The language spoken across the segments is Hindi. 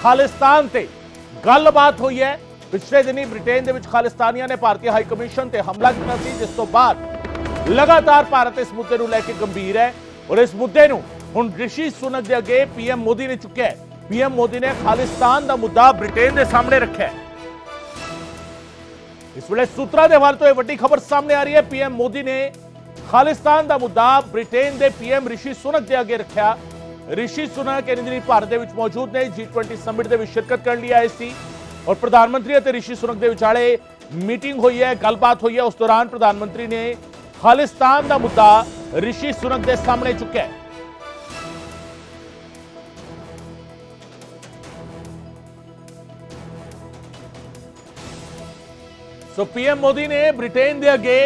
खालिस्तान ते गलबात हुई है। पिछले दिनी ब्रिटेन ਦੇ ਵਿੱਚ ਖਾਲਿਸਤਾਨੀਆਂ ਨੇ ਭਾਰਤੀ ਹਾਈ ਕਮਿਸ਼ਨ ਤੇ ਹਮਲਾ ਕੀਤਾ ਸੀ, ਜਿਸ ਤੋਂ ਬਾਅਦ ਲਗਾਤਾਰ ਭਾਰਤ ਇਸ ਮੁੱਦੇ ਨੂੰ ਲੈ ਕੇ ਗੰਭੀਰ ਹੈ ਔਰ ਇਸ ਮੁੱਦੇ ਨੂੰ ਹੁਣ ਰਿਸ਼ੀ ਸੁਨਕ ਦੇ ਅੱਗੇ ਪੀਐਮ ਮੋਦੀ ਨੇ ਚੁੱਕਿਆ ਹੈ। ਪੀਐਮ ਮੋਦੀ ਨੇ ਖਾਲਿਸਤਾਨ ਦਾ ਮੁੱਦਾ ਬ੍ਰਿਟੇਨ ਦੇ ਸਾਹਮਣੇ ਰੱਖਿਆ ਹੈ। ਇਸ ਵੇਲੇ ਸੂਤਰਾਂ ਦੇ ਹਵਾਲੇ ਤੋਂ ਇਹ ਵੱਡੀ ਖਬਰ ਸਾਹਮਣੇ ਆ ਰਹੀ ਹੈ। ਪੀਐਮ ਮੋਦੀ ਨੇ ਖਾਲਿਸਤਾਨ ਦਾ ਮੁੱਦਾ ਬ੍ਰਿਟੇਨ ਦੇ ਪੀਐਮ ਰਿਸ਼ੀ ਸੁਨਕ ਦੇ ਅੱਗੇ ਰੱਖਿਆ। ਰਿਸ਼ੀ ਸੁਨਕ ਇਹ ਦਿਨੀ ਭਾਰਤ ਦੇ ਵਿੱਚ ਮੌਜੂਦ ਨੇ, G20 ਸਮਿਟ ਦੇ ਵਿੱਚ ਸ਼ਿਰਕਤ ਕਰਨ ਲਈ ਆਏ ਸੀ और प्रधानमंत्री ਅਤੇ ਰਿਸ਼ੀ ਸੁਨਕ ਦੇ ਵਿਚਾਲੇ ਮੀਟਿੰਗ ਹੋਈ ਹੈ, ਗੱਲਬਾਤ ਹੋਈ ਹੈ। ਉਸ ਦੌਰਾਨ ਪ੍ਰਧਾਨਮੰਤਰੀ ਨੇ ਖਾਲਿਸਤਾਨ ਦਾ ਮੁੱਦਾ ਰਿਸ਼ੀ ਸੁਨਕ ਦੇ ਸਾਹਮਣੇ ਚੁੱਕਿਆ ਹੈ। ਸੋ ਪੀਐਮ ਮੋਦੀ ਨੇ ਬ੍ਰਿਟੇਨ ਦੇ ਅੱਗੇ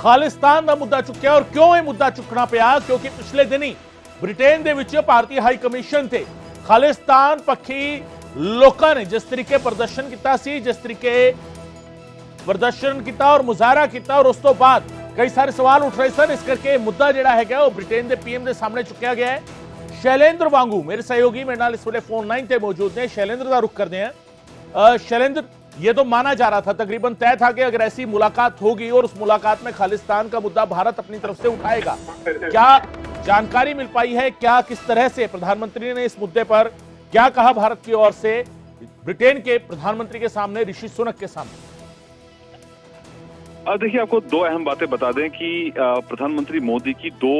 ਖਾਲਿਸਤਾਨ ਦਾ ਮੁੱਦਾ ਚੁੱਕਿਆ। ਔਰ ਕਿਉਂ ਇਹ ਮੁੱਦਾ ਚੁੱਕਣਾ ਪਿਆ? ਕਿਉਂਕਿ ਪਿਛਲੇ ਦਿਨੀ ਬ੍ਰਿਟੇਨ ਦੇ ਵਿੱਚ ਭਾਰਤੀ ਹਾਈ ਕਮਿਸ਼ਨ ਤੇ ਖਾਲਿਸਤਾਨ ਪੱਖੀ लोगों ने जिस तरीके प्रदर्शन किया सी, जिस तरीके प्रदर्शन किया और मुजाहरा किया और उस तो बाद कई सारे सवाल उठ रहे सन। इस करके मुद्दा जिहड़ा है वो ब्रिटेन के पीएम के सामने चुकया गया है। शैलेंद्र वांगू मेरे सहयोगी मेरे नाल इस वे फोन लाइन पर मौजूद ने। शैलेंद्र का रुख करते हैं। शैलेंद्र, ये तो माना जा रहा था, तकरीबन तय था कि अगर ऐसी मुलाकात होगी और उस मुलाकात में खालिस्तान का मुद्दा भारत अपनी तरफ से उठाएगा, क्या जानकारी मिल पाई है? क्या किस तरह से प्रधानमंत्री ने इस मुद्दे पर क्या कहा भारत की ओर से ब्रिटेन के प्रधानमंत्री के सामने, ऋषि सुनक के सामने? देखिए, आपको दो अहम बातें बता दें कि प्रधानमंत्री मोदी की दो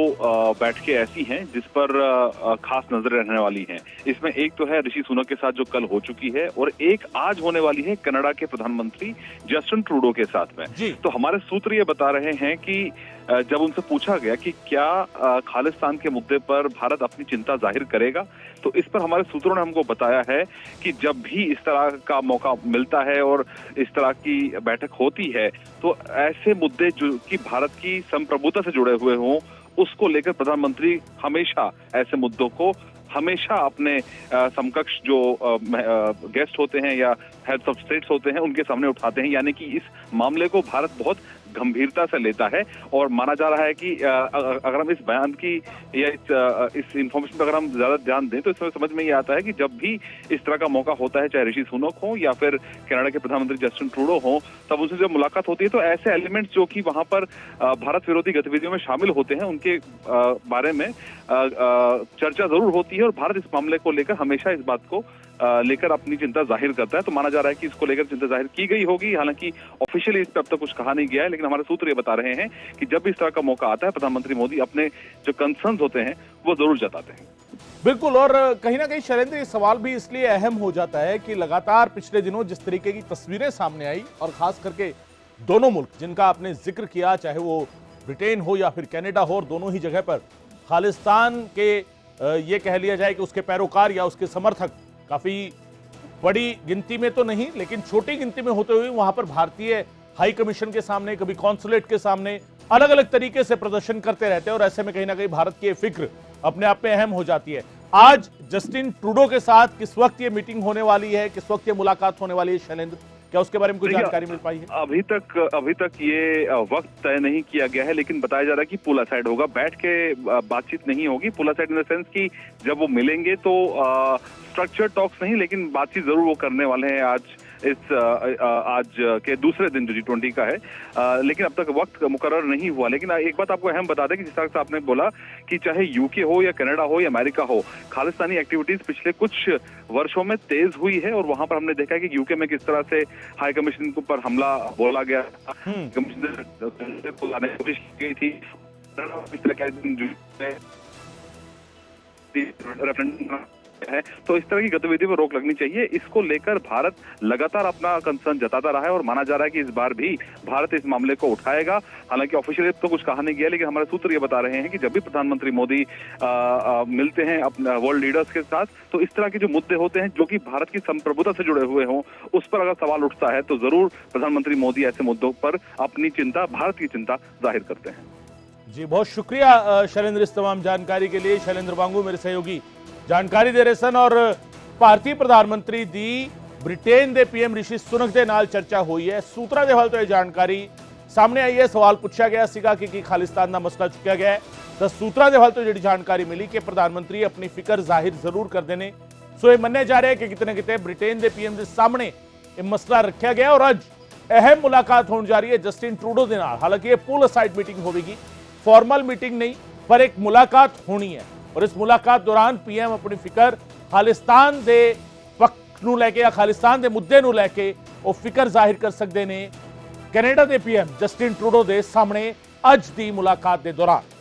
बैठकें ऐसी हैं जिस पर खास नजर रहने वाली हैं। इसमें एक तो है ऋषि सुनक के साथ जो कल हो चुकी है, और एक आज होने वाली है कनाडा के प्रधानमंत्री जस्टिन ट्रूडो के साथ में। तो हमारे सूत्र ये बता रहे हैं कि जब उनसे पूछा गया कि क्या खालिस्तान के मुद्दे पर भारत अपनी चिंता जाहिर करेगा, तो इस पर हमारे सूत्रों ने हमको बताया है कि जब भी इस तरह का मौका मिलता है और इस तरह की बैठक होती है, तो ऐसे मुद्दे जो कि भारत की संप्रभुता से जुड़े हुए हों, उसको लेकर प्रधानमंत्री हमेशा ऐसे मुद्दों को हमेशा अपने समकक्ष जो गेस्ट होते हैं या हेड्स ऑफ स्टेट्स होते हैं उनके सामने उठाते हैं। यानी कि इस मामले को भारत बहुत गंभीरता से लेता है। और माना जा रहा है कि अगर हम इस बयान की या इस इंफॉर्मेशन पर अगर हम ज्यादा ध्यान दें तो इसमें समझ में ये आता है कि जब भी इस तरह का मौका होता है, चाहे ऋषि सुनक हो या फिर कनाडा के प्रधानमंत्री जस्टिन ट्रूडो हो, तब उनसे जब मुलाकात होती है तो ऐसे एलिमेंट्स जो कि वहां पर भारत विरोधी गतिविधियों में शामिल होते हैं उनके बारे में चर्चा जरूर होती है। और भारत इस मामले को लेकर हमेशा इस बात को लेकर अपनी चिंता जाहिर करता है। तो माना जा रहा है कि इसको लेकर चिंता जाहिर की गई होगी। हालांकि ऑफिशियली इस पर अब तक कुछ कहा नहीं गया है, लेकिन हमारे सूत्र ये बता रहे हैं कि जब भी इस तरह का मौका आता है, प्रधानमंत्री मोदी अपने जो कंसर्न्स होते हैं वो जरूर जताते हैं। बिल्कुल। और कहीं ना कहीं शैलेंद्र, ये सवाल भी इसलिए अहम हो जाता है कि लगातार पिछले दिनों जिस तरीके की तस्वीरें सामने आई, और खास करके दोनों मुल्क जिनका आपने जिक्र किया, चाहे वो ब्रिटेन हो या फिर कनाडा हो, और दोनों ही जगह पर खालिस्तान के ये कह लिया जाए कि उसके पैरोकार या उसके समर्थक काफी बड़ी गिनती में तो नहीं लेकिन छोटी गिनती में होते हुए वहां पर भारतीय हाई कमीशन के सामने, कभी कॉन्सुलेट के सामने अलग अलग तरीके से प्रदर्शन करते रहते हैं। और ऐसे में कहीं ना कहीं भारत की फिक्र अपने आप में अहम हो जाती है। आज जस्टिन ट्रूडो के साथ किस वक्त ये मीटिंग होने वाली है, किस वक्त ये मुलाकात होने वाली है शैलेंद्र, क्या उसके बारे में कुछ जानकारी मिल पाई है? अभी तक ये वक्त तय नहीं किया गया है, लेकिन बताया जा रहा है कि पुल असाइड होगा, बैठ के बातचीत नहीं होगी। पुल असाइड इन द सेंस कि जब वो मिलेंगे तो स्ट्रक्चर्ड टॉक्स नहीं, लेकिन बातचीत जरूर वो करने वाले हैं आज के दूसरे दिन जो G20 का है। लेकिन अब तक वक्त मुकर्रर नहीं हुआ। लेकिन एक बात आपको अहम बता दें कि जिस तरह से आपने बोला कि चाहे यूके हो या कनाडा हो या अमेरिका हो, खालिस्तानी एक्टिविटीज पिछले कुछ वर्षों में तेज हुई है। और वहां पर हमने देखा है कि यूके में किस तरह से हाई कमीशन पर हमला बोला गया, कमीशन को लाने की कोशिश की गई थी, रेफरेंडम है। तो इस तरह की गतिविधियों पर रोक लगनी चाहिए। इसको लेकर भारत लगातार अपना कंसर्न जताता रहा है और माना जा रहा है कि इस बार भी भारत इस मामले को उठाएगा। हालांकि ऑफिशियली तो कुछ कहा नहीं गया, लेकिन हमारे सूत्र ये बता रहे हैं कि जब भी प्रधानमंत्री मोदी मिलते हैं अपने वर्ल्ड लीडर्स के साथ, तो इस तरह के जो मुद्दे होते हैं जो कि भारत की संप्रभुता से जुड़े हुए हों, उस पर अगर सवाल उठता है तो जरूर प्रधानमंत्री मोदी ऐसे मुद्दों पर अपनी चिंता, भारत की चिंता जाहिर करते हैं। जी, बहुत शुक्रिया शैलेंद्र इस तमाम जानकारी के लिए। शैलेंद्र वांगू मेरे सहयोगी जानकारी दे रहे सन। और भारतीय प्रधानमंत्री दी ब्रिटेन के पीएम ऋषि सुनक के नाल चर्चा हुई है। सूत्रा के हवाले तो यह जानकारी सामने आई है। सवाल पूछा गया सीगा कि खालिस्तान का मसला चुकया गया है, तो सूत्रा के हवाले तो जी जानकारी मिली कि प्रधानमंत्री अपनी फिक्र जाहिर जरूर करते हैं। ਸੋ ਇਹ ਮੰਨਿਆ ਜਾ ਰਿਹਾ ਕਿ ਕਿਤੇ ਨਾ ਕਿਤੇ ਬ੍ਰਿਟੇਨ ਦੇ ਪੀਐਮ ਦੇ ਸਾਹਮਣੇ ਇਹ ਮਸਲਾ ਰੱਖਿਆ ਗਿਆ ਔਰ ਅੱਜ ਅਹਿਮ ਮੁਲਾਕਾਤ ਹੋਣ ਜਾ ਰਹੀ ਹੈ ਜਸਟਿਨ ਟਰੂਡੋ ਦੇ ਨਾਲ। ਹਾਲਾਂਕਿ ਇਹ ਪੁਲ ਅਸਾਈਡ ਮੀਟਿੰਗ ਹੋਵੇਗੀ, ਫਾਰਮਲ ਮੀਟਿੰਗ ਨਹੀਂ, ਪਰ ਇੱਕ ਮੁਲਾਕਾਤ ਹੋਣੀ ਹੈ ਔਰ ਇਸ ਮੁਲਾਕਾਤ ਦੌਰਾਨ ਪੀਐਮ ਆਪਣੀ ਫਿਕਰ ਖਾਲਿਸਤਾਨ ਦੇ ਪੱਖ ਨੂੰ ਲੈ ਕੇ ਜਾਂ ਖਾਲਿਸਤਾਨ ਦੇ ਮੁੱਦੇ ਨੂੰ ਲੈ ਕੇ ਉਹ ਫਿਕਰ ਜ਼ਾਹਿਰ ਕਰ ਸਕਦੇ ਨੇ ਕੈਨੇਡਾ ਦੇ ਪੀਐਮ ਜਸਟਿਨ ਟਰੂਡੋ ਦੇ ਸਾਹਮਣੇ ਅੱਜ ਦੀ ਮੁਲਾਕਾਤ ਦੇ ਦੌਰਾਨ।